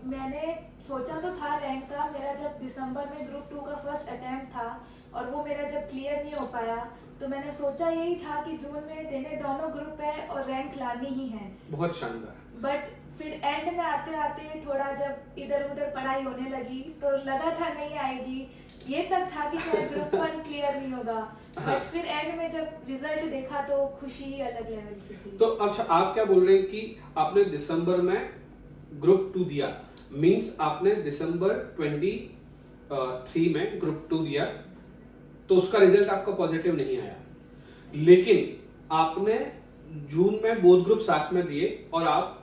मैंने सोचा तो था रैंक का, मेरा जब दिसंबर में ग्रुप 2 का फर्स्ट अटेम्प्ट था और वो मेरा जब क्लियर नहीं हो पाया, तो मैंने सोचा यही था कि जून में देने दोनों ग्रुप है और रैंक लानी ही है। बहुत शानदार। बट फिर एंड में आते आते थोड़ा जब इधर उधर पढ़ाई होने लगी तो लगा था नहीं आएगी, ये तक था कि शायद ग्रुप 1 क्लियर नहीं होगा। बट फिर एंड में जब रिजल्ट देखा तो खुशी ही अलग लेवल की थी। तो अच्छा, आप क्या बोल रहे हैं कि आपने दिसंबर में ग्रुप 2 दिया, मींस आपने दिसंबर 23 में ग्रुप 2 दिया, तो उसका रिजल्ट आपका पॉजिटिव नहीं आया, लेकिन आपने जून में बोथ ग्रुप साथ में दिए और आप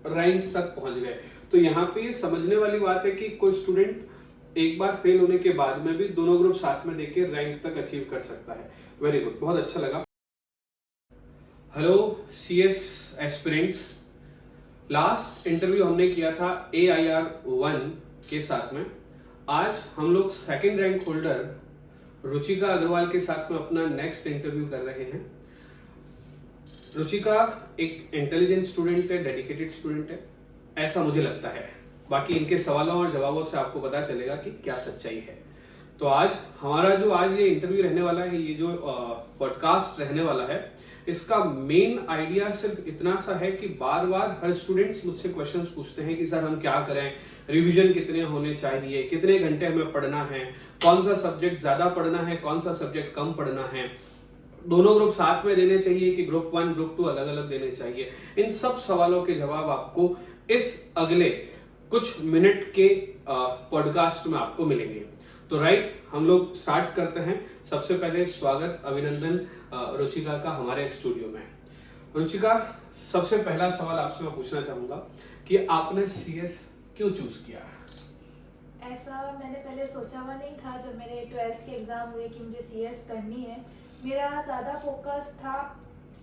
रैंक तक पहुंच गए। तो यहाँ पे समझने वाली बात है कि कोई स्टूडेंट एक बार फेल होने के बाद में भी दोनों ग्रुप साथ में देके रैंक तक अचीव कर सकता है। वेरी गुड, बहुत अच्छा लगा। Hello CS aspirants, last interview हमने किया था AIR 1 के साथ में। आज हम लोग second rank holder Ruchika Agrawal के साथ में अपना नेक्स्ट इंटरव्यू कर रहे हैं। रुचिका एक इंटेलिजेंट स्टूडेंट है, डेडिकेटेड स्टूडेंट है, ऐसा मुझे लगता है। बाकी इनके सवालों और जवाबों से आपको पता चलेगा कि क्या सच्चाई है। तो आज हमारा जो आज ये इंटरव्यू रहने वाला है, ये जो पॉडकास्ट रहने वाला है, इसका मेन आइडिया सिर्फ इतना सा है कि बार बार हर स्टूडेंट्स मुझसे क्वेश्चंस पूछते हैं कि सर हम क्या करें, रिवीजन कितने होने चाहिए, कितने घंटे हमें पढ़ना है, कौन सा सब्जेक्ट ज्यादा पढ़ना है, कौन सा सब्जेक्ट कम पढ़ना है, दोनों ग्रुप साथ में देने चाहिए कि ग्रुप 1 ग्रुप 2 अलग अलग देने चाहिए। इन सब सवालों के जवाब आपको इस अगले कुछ मिनट के पॉडकास्ट में आपको मिलेंगे। तो राइट, हम लोग स्टार्ट करते हैं। सबसे पहले स्वागत, अभिनंदन रुचिका का हमारे स्टूडियो में। रुचिका, सबसे पहला सवाल आपसे मैं पूछना चाहूंगा कि आपने CS क्यों चूज किया? ऐसा मैंने पहले सोचा हुआ नहीं था। जब मेरे 12th के एग्ज़ाम हुए कि मुझे CS करनी है, मेरा ज़्यादा फोकस था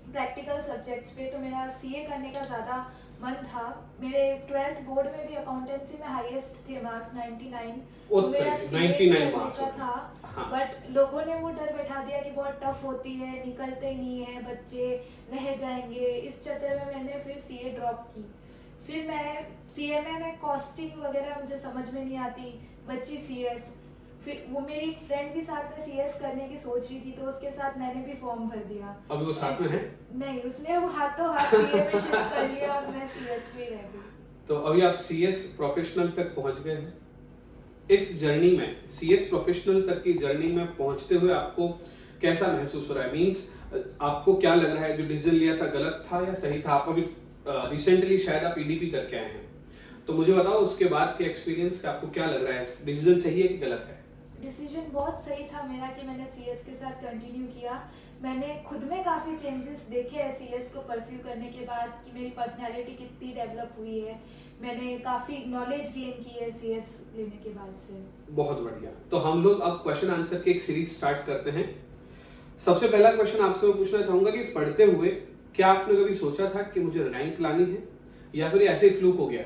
प्रैक्टिकल सब्जेक्ट्स पे, तो मेरा CA करने का ज़्यादा मन था। मेरे 12th बोर्ड में भी अकाउंटेंसी में हाईएस्ट थे मार्क्स 99, तो मेरा CA 99 करने मार्क्स का होते हैं। था। हाँ। बट लोगों ने वो डर बैठा दिया कि बहुत टफ होती है, निकलते नहीं है बच्चे, रह जाएंगे। इस चक्कर में मैंने फिर CA ड्रॉप की। फिर मैं CA में कॉस्टिंग वगैरह मुझे समझ में नहीं आती, बच्ची CS। फिर वो मेरी एक फ्रेंड भी साथ में CS करने की सोच रही थी, तो उसके साथ मैंने भी फॉर्म भर दिया। अभी वो साथ में है? नहीं, उसने वो हाथों हाथ CA में शिफ्ट कर लिया और मैं CS में रह गई। तो अभी आप CS प्रोफेशनल तक पहुंच गए हैं। इस जर्नी में, CS प्रोफेशनल तक की जर्नी में पहुंचते हुए आपको कैसा महसूस हो रहा है? मींस आपको क्या लग रहा है, जो डिसीजन लिया था गलत था या सही था? आप अभी रिसेंटली शायद आप EDP करके आए हैं, तो मुझे बताओ उसके बाद के एक्सपीरियंस का आपको क्या लग रहा है, डिसीजन सही है कि गलत है? डिसीजन बहुत सही था मेरा कि मैंने CS के साथ कंटिन्यू किया। मैंने खुद में काफ़ी चेंजेस देखे हैं CS को परस्यू करने के बाद, कि मेरी पर्सनालिटी कितनी डेवलप हुई है। मैंने काफ़ी नॉलेज गेन की है CS लेने के बाद से। बहुत बढ़िया। तो हम लोग अब क्वेश्चन आंसर की एक सीरीज स्टार्ट करते हैं। सबसे पहला क्वेश्चन आपसे मैं पूछना चाहूंगा कि पढ़ते हुए क्या आपने कभी सोचा था कि मुझे रैंक लानी है, या फिर ऐसे ही फ्लूक हो गया?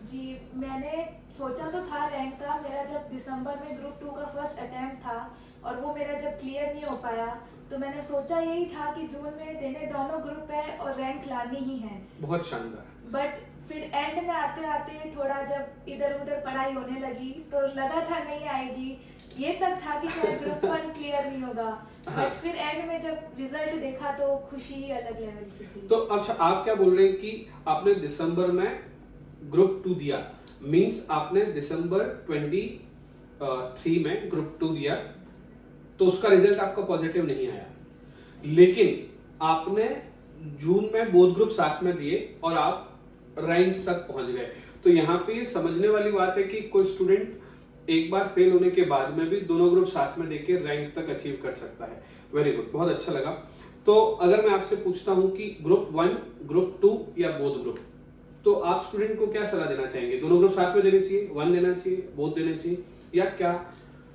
जी, मैंने सोचा तो था रैंक का। मेरा जब दिसंबर में ग्रुप 2 का फर्स्ट अटेम्प्ट था और वो मेरा जब क्लियर नहीं हो पाया, तो मैंने सोचा यही था कि जून में देने दोनों ग्रुप है और रैंक लानी ही है। बहुत शानदार। बट फिर एंड में आते आते थोड़ा जब इधर उधर पढ़ाई होने लगी तो लगा था नहीं आएगी, ये तक था कि शायद ग्रुप 1 क्लियर नहीं होगा। बट फिर एंड में जब रिजल्ट देखा तो खुशी ही अलग लेवल की थी। तो अच्छा, आप क्या बोल रहे हैं कि आपने दिसंबर में ग्रुप 2 दिया, मींस आपने दिसंबर 23 में ग्रुप 2 दिया, तो उसका रिजल्ट आपका पॉजिटिव नहीं आया, लेकिन आपने जून में बोथ ग्रुप साथ में दिए और आप रैंक तक पहुंच गए। तो यहाँ पे समझने वाली बात है कि कोई स्टूडेंट एक बार फेल होने के बाद में भी दोनों ग्रुप साथ में देके रैंक तक अचीव कर सकता है। वेरी गुड, बहुत अच्छा लगा। तो अगर मैं आपसे पूछता हूं कि ग्रुप 1 ग्रुप 2 या बोथ ग्रुप, तो आप स्टूडेंट को क्या सलाह देना चाहेंगे? दोनों ग्रुप साथ में देने चाहिए, 1 देना चाहिए, बोथ देने चाहिए, या क्या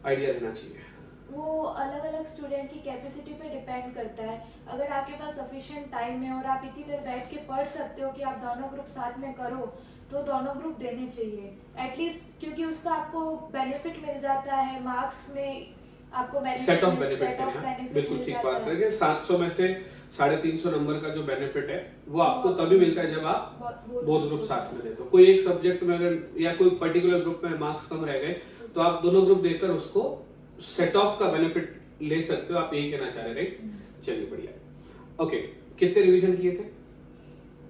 आइडिया रहना चाहिए? वो अलग अलग स्टूडेंट की कैपेसिटी पे डिपेंड करता है। अगर आपके पास सफिशिएंट टाइम है और आप इतनी देर बैठ के पढ़ सकते हो कि आप दोनों ग्रुप साथ में करो, तो दोनों ग्रुप देने चाहिए एटलीस्ट, क्योंकि उसका आपको बेनिफिट मिल जाता है। मार्क्स में आपको सेट ऑफ बेनिफिट बेनिफिट बिल्कुल ठीक बात है कि 700 में से 350 नंबर का जो बेनिफिट है वो आपको तभी मिलता है जब आप बोथ ग्रुप साथ में देते हो। कोई एक सब्जेक्ट में अगर या कोई पर्टिकुलर ग्रुप में मार्क्स कम रह गए तो आप दोनों ग्रुप देकर उसको सेट ऑफ का बेनिफिट ले सकते हो, आप यही कहना चाह रहे हैं, राइट? चलिए बढ़िया। ओके, कितने रिवीजन किए थे?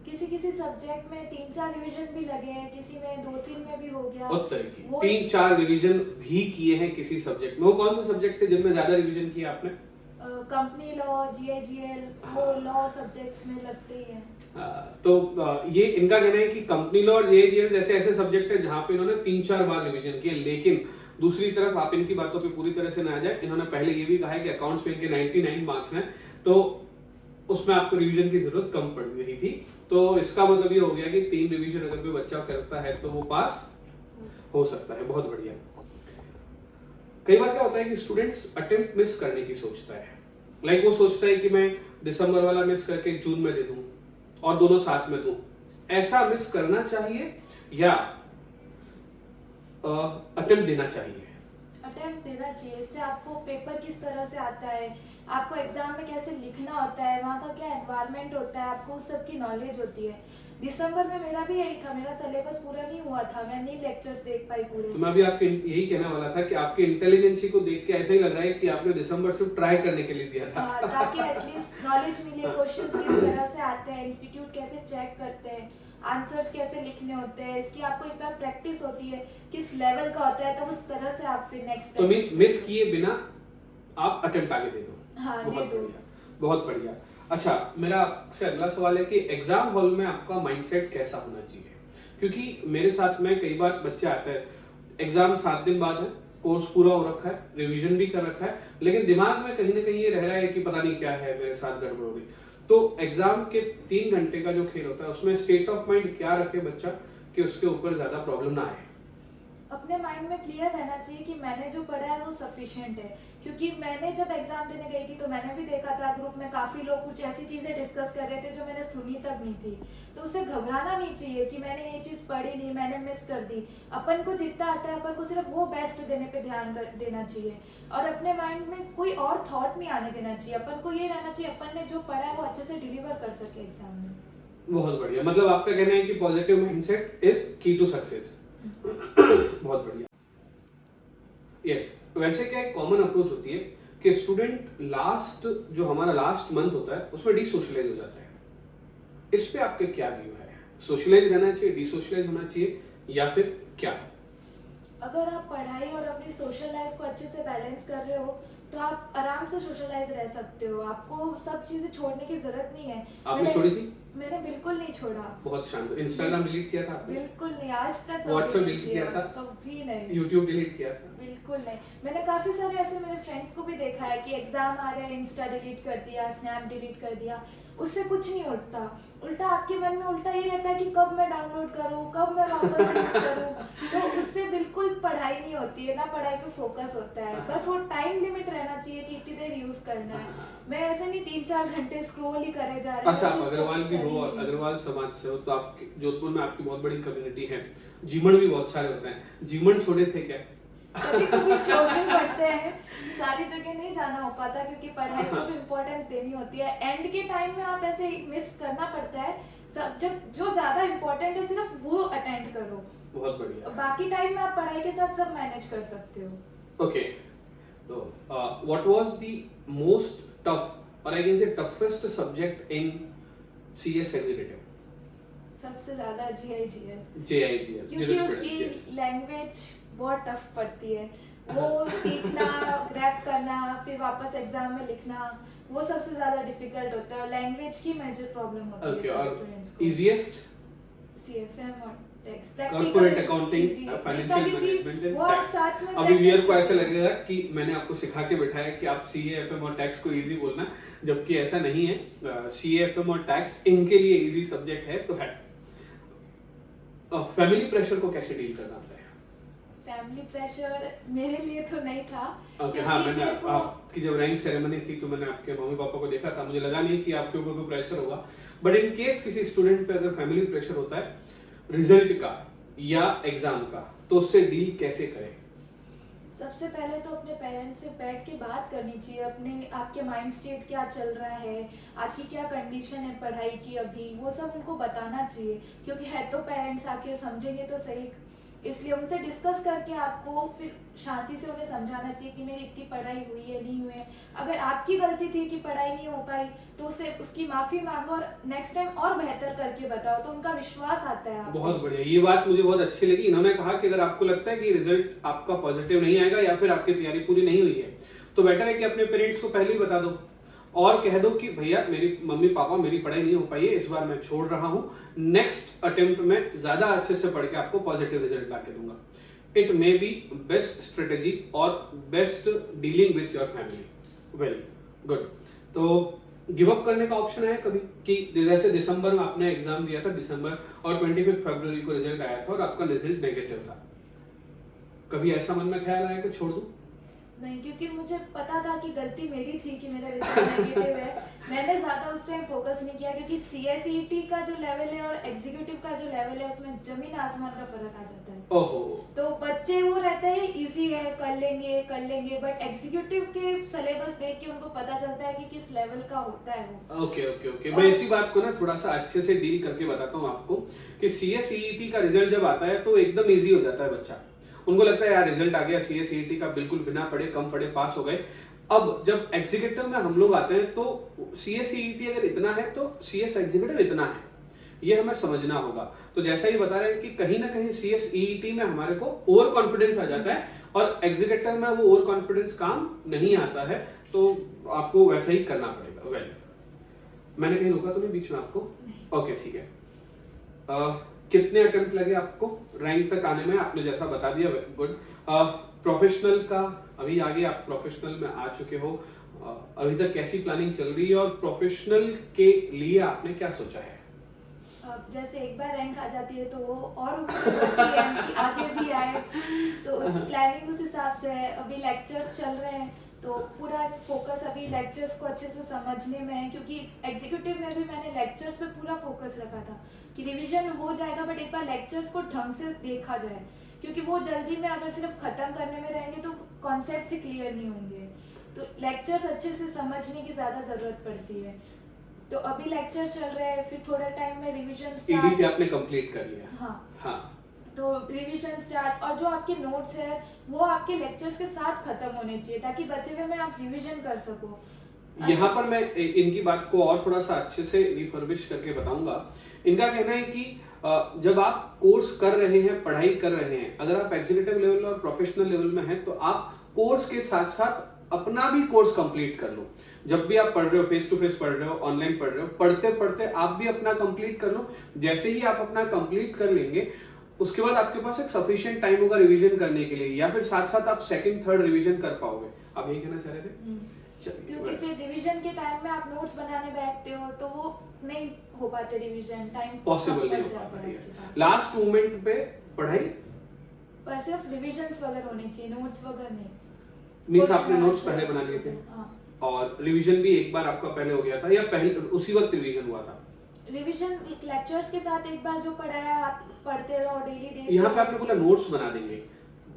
किसी किसी सब्जेक्ट में 3-4 रिवीजन भी लगे हैं, किसी में 2-3 में भी हो गया। उस तरह की 3-4 रिवीजन भी किए हैं किसी सब्जेक्ट में। वो कौन से सब्जेक्ट थे जिनमें ज्यादा रिवीजन किया आपने? कंपनी लॉ, जीआईजीएल, वो लॉ सब्जेक्ट्स में लगते ही हैं। तो ये इनका कहना है कि कंपनी लॉ और जीआईजीएल जैसे ऐसे सब्जेक्ट है जहां पे इन्होंने 3-4 बार रिवीजन किया। लेकिन दूसरी तरफ आप इनकी बातों पे पूरी तरह से ना आ जाए, इन्होंने पहले ये भी कहा है कि अकाउंट्स में इनके 99 मार्क्स हैं, तो उसमें आपको रिवीजन की जरूरत कम पड़ रही थी। तो इसका मतलब ये हो गया कि 3 रिवीजन अगर कोई बच्चा करता है तो वो पास हो सकता है। बहुत बढ़िया। कई बार क्या होता है कि स्टूडेंट्स अटेम्प्ट मिस करने की सोचता है। लाइक वो सोचता है कि मैं दिसंबर वाला मिस करके जून में दे दूं और दोनों साथ में दूं। ऐसा मिस करना चाहिए या अटेम्प्ट देना चाहिए? अटेम्प्ट देना चाहिए। इससे आपको पेपर किस तरह से आता है, आपको एग्जाम में कैसे लिखना होता है, वहाँ का क्या एनवायरनमेंट होता है, आपको उस सब की नॉलेज होती है। दिसंबर में मेरा भी यही था, मेरा सिलेबस पूरा नहीं हुआ था, मैं नहीं लेक्चर्स देख पाई पूरे। तो मैं भी आपके यही कहने वाला था कि आपके इंटेलिजेंसी को देख के ऐसा ही लग रहा है कि आपने दिसंबर सिर्फ ट्राई करने के लिए दिया था। ताकि एटलीस्ट नॉलेज मिले, क्वेश्चंस किस तरह से आते हैं, इंस्टीट्यूट कैसे चेक करते हैं, आंसर्स कैसे लिखने होते हैं, इसकी आपको एक बार प्रैक्टिस होती है किस लेवल का होता है, तो उस तरह से आप फिर नेक्स्ट तो मिस किए बिना आप अटेम्प्ट आगे दे दो। हाँ, बहुत बढ़िया, बहुत बढ़िया। अच्छा, मेरा आपसे अगला सवाल है कि एग्जाम हॉल में आपका माइंडसेट कैसा होना चाहिए? क्योंकि मेरे साथ में कई बार बच्चे आते हैं, एग्जाम 7 दिन बाद है, कोर्स पूरा हो रखा है, रिवीजन भी कर रखा है, लेकिन दिमाग में कहीं ना कहीं ये रह रहा है कि पता नहीं क्या है, मेरे साथ गड़बड़ हो गई। तो एग्जाम के 3 घंटे का जो खेल होता है उसमें स्टेट ऑफ माइंड क्या रखे बच्चा कि उसके ऊपर ज्यादा प्रॉब्लम ना आए? अपने माइंड में क्लियर रहना चाहिए कि मैंने जो पढ़ा है वो सफिशिएंट है। क्योंकि मैंने जब एग्जाम देने गई थी तो मैंने भी देखा था ग्रुप में काफी लोग कुछ ऐसी चीजें डिस्कस कर रहे थे जो मैंने सुनी तक नहीं थी। तो उसे घबराना नहीं चाहिए कि मैंने ये चीज पढ़ी नहीं, मैंने मिस कर दी। अपन को जितना आता है अपन को सिर्फ वो बेस्ट देने पे ध्यान देना चाहिए और अपने माइंड में कोई और थॉट नहीं आने देना चाहिए। अपन को ये रहना चाहिए अपन ने जो पढ़ा है वो अच्छे से डिलीवर कर सके एग्जाम में। बहुत बढ़िया। मतलब आपका कहना है कि पॉजिटिव माइंडसेट इज की टू सक्सेस। बहुत बढ़िया। यस, वैसे क्या एक कॉमन अप्रोच होती है कि स्टूडेंट लास्ट जो हमारा लास्ट मंथ होता है उसमें डिसोशलाइज हो जाता है। इस पे आपके क्या व्यू है? सोशलाइज रहना चाहिए, डिसोशलाइज होना चाहिए या फिर क्या? अगर आप पढ़ाई और अपनी सोशल लाइफ को अच्छे से बैलेंस कर रहे हो तो आप आराम से सोशलाइज रह सकते हो। आपको सब चीजें छोड़ने की जरूरत नहीं है। आपने छोड़ी थी? मैंने बिल्कुल नहीं छोड़ा। बहुत शानदार। इंस्टाग्राम डिलीट किया था आपने? बिल्कुल नहीं, आज तक व्हाट्सएप डिलीट किया था? कभी नहीं। यूट्यूब डिलीट किया था? बिल्कुल नहीं। मैंने काफी सारे ऐसे मेरे फ्रेंड्स को भी देखा है कि एग्जाम आ रहे हैं, इंस्टा डिलीट कर दिया, स्नैप डिलीट कर दिया, उससे कुछ नहीं होता। उल्टा आपके मन में उल्टा ये रहता है कि कब मैं डाउनलोड करूं, कब मैं वापस यूज करूं। तो उससे बिल्कुल पढ़ाई नहीं होती है ना, पढ़ाई पे फोकस होता है। बस वो टाइम लिमिट रहना चाहिए कि इतनी देर यूज करना है। मैं ऐसे नहीं 3-4 घंटे स्क्रॉल ही करे जा रही हूं। अच्छा, आप अग्रवाल भी हो और अग्रवाल समाज से हो तो आपके जोधपुर में आपकी बहुत बड़ी कम्युनिटी है, जीमन भी बहुत सारे होते हैं। जीमन छोड़े थे क्या? कभी कभी छोड़ने पड़ते हैं, सारी जगह नहीं जाना हो पाता क्योंकि पढ़ाई को भी इम्पोर्टेंस देनी होती है। एंड के टाइम में आप ऐसे मिस करना पड़ता है। जब जो ज्यादा इम्पोर्टेंट है सिर्फ वो अटेंड करो। बहुत बढ़िया। बाकी टाइम में आप पढ़ाई के साथ सब मैनेज कर सकते हो। ओके, तो what was the most tough और I can say toughest subject in CS executive? सबसे ज्यादा जीआईजीएल। जेआईजीएल क्योंकि उसकी लैंग्वेज बहुत टफ पड़ती है। वो सीखना, ग्रैब करना, फिर वापस एग्जाम में लिखना, वो सबसे ज्यादा डिफिकल्ट होता है। लैंग्वेज की मेजर प्रॉब्लम होती है स्टूडेंट्स को। इजीएस्ट सीएफएम और tax, corporate accounting, financial management and tax. अभी व्यूअर को ऐसा लगेगा कि मैंने आपको सिखा के बिठाया कि आप सीएफएम और टैक्स को इजी बोलना, जबकि ऐसा नहीं है। सीएफएम और टैक्स इनके लिए इजी सब्जेक्ट है। तो है फैमिली प्रेशर को कैसे डील करना होता है? फैमिली प्रेशर मेरे लिए तो नहीं था। ओके, हाँ, मैंने आपकी जब रैंक सेरेमनी थी तो मैंने आपके मम्मी पापा को देखा था, मुझे लगा नहीं कि आपके ऊपर कोई प्रेशर होगा। बट इन केस किसी स्टूडेंट पे अगर फैमिली प्रेशर होता है रिजल्ट का या एग्जाम का, तो उससे डील कैसे करें? सबसे पहले तो अपने पेरेंट्स से बैठ के बात करनी चाहिए, अपने आपके माइंड स्टेट क्या चल रहा है, आपकी क्या कंडीशन है पढ़ाई की अभी, वो सब उनको बताना चाहिए, क्योंकि है तो पेरेंट्स, आखिर समझेंगे तो सही। इसलिए उनसे डिस्कस करके आपको फिर शांति से उन्हें समझाना चाहिए कि मेरी इतनी पढ़ाई हुई है नहीं हुई है। अगर आपकी गलती थी कि पढ़ाई नहीं हो पाई तो उससे उसकी माफ़ी मांगो और नेक्स्ट टाइम और बेहतर करके बताओ, तो उनका विश्वास आता है आपको। बहुत बढ़िया, ये बात मुझे बहुत अच्छी लगी। इन्होंने कहा कि अगर आपको लगता है कि रिजल्ट आपका पॉजिटिव नहीं आएगा या फिर आपकी तैयारी पूरी नहीं हुई है, तो बेटर है कि अपने पेरेंट्स को पहले ही बता दो और कह दो कि भैया मेरी मम्मी पापा मेरी पढ़ाई नहीं हो पाई है, इस बार मैं छोड़ रहा हूँ, नेक्स्ट अटेम्प्ट में ज्यादा अच्छे से पढ़ के आपको पॉजिटिव रिजल्ट ला के दूंगा। It may be best strategy और best dealing with your family. Well good. तो गिव अप करने का ऑप्शन है कभी कि जैसे दिसंबर में आपने एग्जाम दिया था, दिसंबर और 25 फरवरी को रिजल्ट आया था और आपका रिजल्ट नेगेटिव था, कभी ऐसा मन में ख्याल आया कि छोड़ दूं? नहीं, क्योंकि मुझे पता था कि गलती मेरी थी कि मेरा रिजल्ट नेगेटिव है। मैंने ज़्यादा उस टाइम फोकस नहीं किया, क्योंकि CSET का जो लेवल है और एग्जीक्यूटिव का जो लेवल है उसमें जमीन आसमान का फर्क आ जाता है। ओहो। तो बच्चे वो रहता है इजी है, कर लेंगे, बट एग्जीक्यूटिव के सिलेबस देख के उनको पता चलता है कि किस लेवल का होता है वो। ओके। मैं इसी बात को ना थोड़ा सा अच्छे से डील करके बताता हूँ आपको कि CSET का रिजल्ट जब आता है तो एकदम इजी हो जाता है बच्चा। उनको लगता है यार रिजल्ट आ गया CSET का, बिल्कुल बिना पढ़े कम पढ़े पास हो गए। अब जब एग्जीक्यूटिव में हम लोग आते हैं तो CSET अगर इतना है तो CS एग्जीक्यूटिव इतना है, ये हमें समझना होगा। तो जैसा ही बता रहे हैं कि कहीं ना कहीं CSET में हमारे को ओवर कॉन्फिडेंस आ जाता है और एग्जीक्यूटिव में वो ओवर कॉन्फिडेंस काम नहीं आता है, तो आपको वैसा ही करना पड़ेगा। वेल, मैंने कहीं रोका तो नहीं बीच में आपको? ओके ठीक है। कितने अटेम्प्ट लगे आपको रैंक तक आने में? आपने जैसा बता दिया, गुड। प्रोफेशनल का अभी आगे आप प्रोफेशनल में आ चुके हो, अभी तक कैसी प्लानिंग चल रही है और प्रोफेशनल के लिए आपने क्या सोचा है? जैसे एक बार रैंक आ जाती है तो वो और उम्मीद होती है कि आगे भी आए, तो प्लानिंग उस हिसाब से है। अभी लेक्चर्स चल रहे हैं तो पूरा फोकस अभी लेक्चर्स को अच्छे से समझने में है, क्योंकि एग्जीक्यूटिव में भी मैंने लेक्चर्स पे पूरा फोकस रखा था कि रिवीजन हो जाएगा, बट एक बार लेक्चर्स को ढंग से देखा जाए, क्योंकि वो जल्दी में अगर सिर्फ खत्म करने में रहेंगे तो कॉन्सेप्ट ही क्लियर नहीं होंगे। तो लेक्चर्स अच्छे से समझने की ज़्यादा ज़रूरत पड़ती है। तो अभी लेक्चर्स चल रहे हैं, फिर थोड़े टाइम में रिवीजन स्टार्ट आपने कंप्लीट कर लिया? हाँ। तो रिवीजन स्टार्ट, और जो आपके नोट्स है वो आपके लेक्चर्स के साथ खत्म होने चाहिए ताकि बचे हुए में आप रिवीजन कर सको। यहाँ पर मैं इनकी बात को और थोड़ा सा अच्छे से रिफर्बिश करके बताऊंगा। इनका कहना है कि जब आप कोर्स कर रहे हैं, पढ़ाई कर रहे हैं, अगर आप एग्जीक्यूटिव लेवल और प्रोफेशनल लेवल में हैं तो आप कोर्स के साथ साथ अपना भी कोर्स कंप्लीट कर लो। जब भी आप पढ़ रहे हो, फेस टू फेस पढ़ रहे हो, ऑनलाइन पढ़ रहे हो, पढ़ते पढ़ते आप भी अपना कंप्लीट कर लो। जैसे ही आप अपना कंप्लीट कर लेंगे उसके बाद आपके पास एक सफिशिएंट टाइम होगा रिवीजन करने के लिए, या फिर साथ साथ आप सेकंड थर्ड रिवीजन कर पाओगे। आप यही कहना चाह रहे थे? क्योंकि फिर रिवीजन के टाइम में आप नोट्स बनाने बैठते हो तो वो नहीं हो पाते, रिवीजन टाइम पॉसिबल नहीं हो पाता। लास्ट मोमेंट पे पढ़ाई पर सिर्फ रिवीजन्स वगैरह होने चाहिए, नोट्स वगैरह नहीं। मींस आपने नोट्स पहले बना लिए थे और रिवीजन भी एक बार आपका पहले हो गया था या पहले उसी वक्त रिवीजन हुआ था? रिवीजन लेक्चर्स के साथ एक बार जो पढ़ाया आप पढ़ते रहो, डेली देखते। यहाँ पे आपने बोला नोट्स बना देंगे।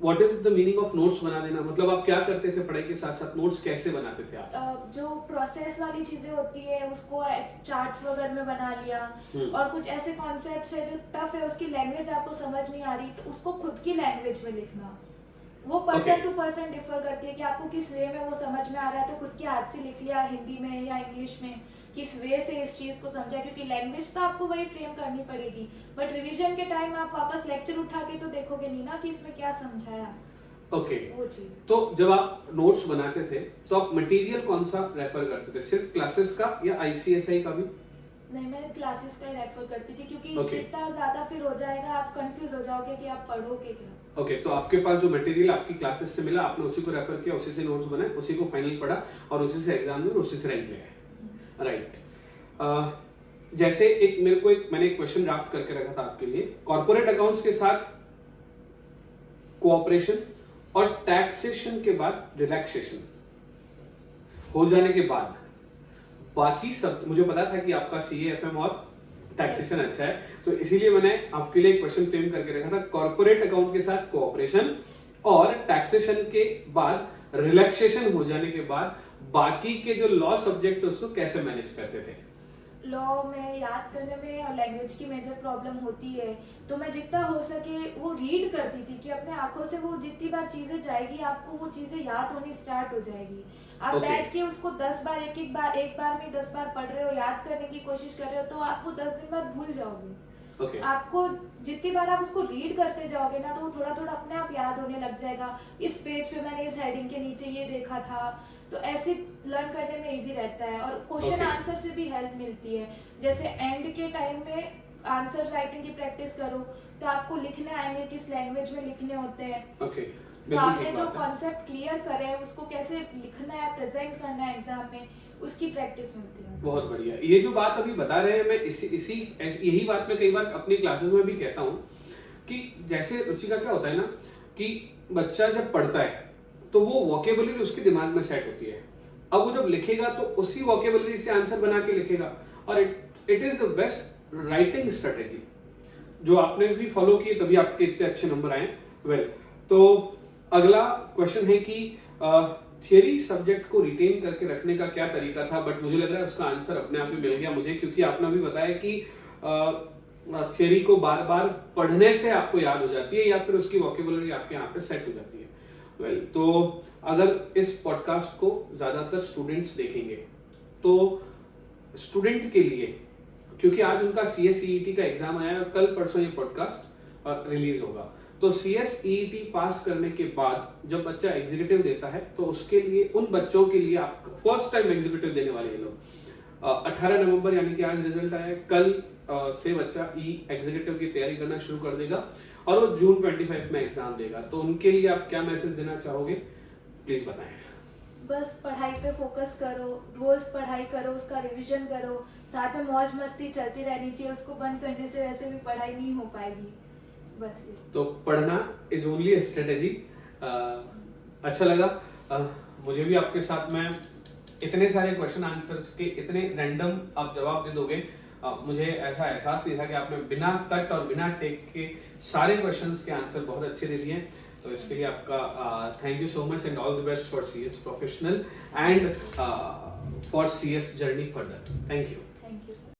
What is the meaning of notes बना देना? मतलब आप क्या करते थे पढ़ाई के साथ साथ, नोट्स कैसे बनाते थे आप? जो प्रोसेस वाली चीजें होती है उसको चार्ट्स वगैरह में बना लिया, और कुछ ऐसे कॉन्सेप्ट्स है जो टफ है, उसकी लैंग्वेज आपको समझ नहीं आ रही तो उसको खुद की लैंग्वेज में लिखना। वो पर्सन टू पर्सन डिफर करती है कि आपको किस वे में वो समझ में आ रहा है, तो खुद के हाथ से लिख लिया हिंदी में या इंग्लिश में, किस वे से इस चीज को समझा, क्योंकि लैंग्वेज तो आपको वही फ्रेम करनी पड़ेगी, बट रिवीजन के टाइम आप वापस लेक्चर उठा के तो देखोगे नहीं ना कि इसमें क्या समझाया। ओके वो चीज। तो जब आप नोट्स बनाते थे तो आप मटेरियल कौन सा रेफर करते थे? सिर्फ क्लासेस का या ICSI का भी? नहीं, मैं क्लासेस का ही रेफर करती थी, क्योंकि जितना ज्यादा फिर हो जाएगा आप कंफ्यूज हो जाओगे कि आप पढ़ोगे क्या। ओके तो आपके पास जो मटेरियल आपकी क्लासेस से मिला आपने उसी को रेफर किया, उसी से नोट्स बनाए, उसी को फाइनल पढ़ा और उसी से एग्जाम में उसी से रैंक लिया। राइट। जैसे एक मेरे को मैंने एक क्वेश्चन ड्राफ्ट करके रखा था आपके लिए। कॉर्पोरेट अकाउंट्स के साथ कोऑपरेशन और टैक्सेशन के बाद रिलैक्सेशन हो जाने के बाद बाकी सब, मुझे पता था कि आपका CA FM और टैक्सेशन अच्छा है, तो इसीलिए मैंने आपके लिए एक क्वेश्चन फ्रेम करके रखा था। कॉर्पोरेट अकाउंट के साथ कोऑपरेशन और टैक्सेशन के बाद रिलैक्सेशन हो जाने के बाद बाकी के जो लॉ सब्जेक्ट उसको कैसे मैनेज करते थे? लॉ में याद करने में और लैंग्वेज की मेजर प्रॉब्लम होती है, तो मैं जितना हो सके वो रीड करती थी कि अपने आंखों से वो जितनी बार चीज़ें जाएगी आपको वो चीज़ें याद होनी स्टार्ट हो जाएगी। आप Okay. बैठ के उसको 10 बार एक बार में 10 बार पढ़ रहे हो, याद करने की कोशिश कर रहे हो, तो आप वो 10 दिन बाद भूल जाओगे। ओके आपको जितनी बार आप उसको रीड करते जाओगे ना, तो वो थोड़ा थोड़ा अपने आप याद होने लग जाएगा। इस पेज पे मैंने इस हेडिंग के नीचे ये देखा था, तो ऐसे लर्न करने में इजी रहता है और क्वेश्चन Okay. आंसर से भी हेल्प मिलती है। जैसे एंड के टाइम में आंसर राइटिंग की प्रैक्टिस करो तो आपको लिखने आएंगे किस लैंग्वेज में लिखने होते हैं, ओके तो बिल्कुल आपने ठीक जो बात है। कॉन्सेप्ट क्लियर करे है उसको कैसे लिखना है, प्रेजेंट करना है एग्जाम में, उसकी प्रैक्टिस मिलती है। बहुत बढ़िया। ये जो बात अभी बता रहे हैं, मैं यही बात मैं कई बार अपनी क्लासेस में भी कहता हूँ कि जैसे रुचि का क्या होता है ना कि बच्चा जब पढ़ता है तो वो वोकेबुलरी उसके दिमाग में सेट होती है। अब वो जब लिखेगा तो उसी वोकेबुलरी से आंसर बना के लिखेगा और it is the best writing strategy जो आपने भी फॉलो की, तभी आपके इतने अच्छे नंबर आए। वेल, तो अगला क्वेश्चन है कि थियरी सब्जेक्ट को रिटेन करके रखने का क्या तरीका था, बट मुझे लग रहा है उसका आंसर अपने आप ही मिल गया मुझे, क्योंकि आपने भी बताया कि थियरी को बार बार पढ़ने से आपको याद हो जाती है या फिर उसकी वोकेबुलरी आपके यहाँ पे सेट हो जाती है। वेल, तो अगर इस पॉडकास्ट को ज्यादातर स्टूडेंट्स देखेंगे तो स्टूडेंट के लिए, क्योंकि आज उनका CSEET का एग्जाम आया है और कल परसों ये पॉडकास्ट रिलीज होगा, तो CSEET पास करने के बाद जब बच्चा एग्जीक्यूटिव देता है तो उसके लिए, उन बच्चों के लिए आप फर्स्ट टाइम एग्जीक्यूटिव देने वाले हैं लोग, 18 नवंबर यानी कि आज रिजल्ट आया है, कल से बच्चा एग्जीक्यूटिव की तैयारी करना शुरू कर देगा और वो जून 25 में एग्जाम देगा। तो उनके लिए आप क्या मैसेज देना चाहोगे, प्लीज बताएं। बस पढ़ाई पे फोकस करो, रोज पढ़ाई करो, उसका रिवीजन करो, साथ में मौज मस्ती चलती रहनी चाहिए, उसको बंद करने से वैसे भी पढ़ाई नहीं हो पाएगी। बस ये। तो पढ़ना इज ओनली ए स्ट्रेटेजी। अच्छा लगा मुझे भी आपके साथ में इतने सारे क्वेश्चन आंसर्स के इतने रैंडम आप जवाब दे दोगे। मुझे ऐसा एहसास नहीं था कि आपने बिना कट और बिना टेक के सारे क्वेश्चंस के आंसर बहुत अच्छे दे दिए, तो इसके लिए आपका thank you so much and all the best for CS professional and for CS journey further. Thank you.